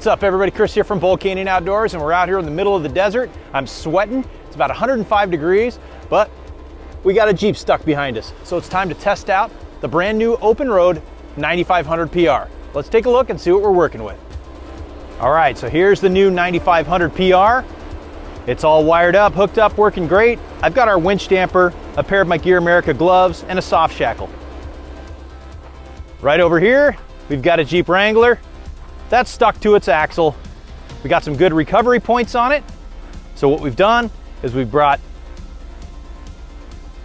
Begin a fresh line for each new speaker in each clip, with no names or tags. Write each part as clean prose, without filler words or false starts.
What's up everybody, Chris here from Volcanian Outdoors, and we're out here in the middle of the desert. I'm sweating, it's about 105 degrees, but we got a Jeep stuck behind us. So it's time to test out the brand new OPENROAD 9500 PR. Let's take a look and see what we're working with. All right, so here's the new 9500 PR. It's all wired up, hooked up, working great. I've got our winch damper, a pair of my Gear America gloves, and a soft shackle. Right over here, we've got a Jeep Wrangler. That's stuck to its axle. We got some good recovery points on it. So what we've done is we've brought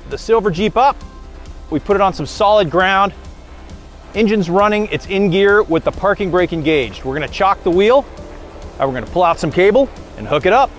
the silver Jeep up, we put it on some solid ground, engine's running, it's in gear with the parking brake engaged. We're gonna chock the wheel, and we're gonna pull out some cable and hook it up.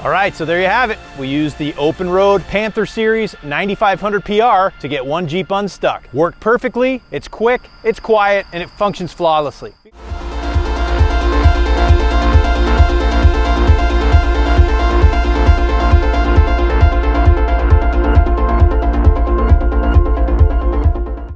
All right, so there you have it. We used the OPENROAD Panther Series 9500 PR to get one Jeep unstuck. Worked perfectly, it's quick, it's quiet, and it functions flawlessly.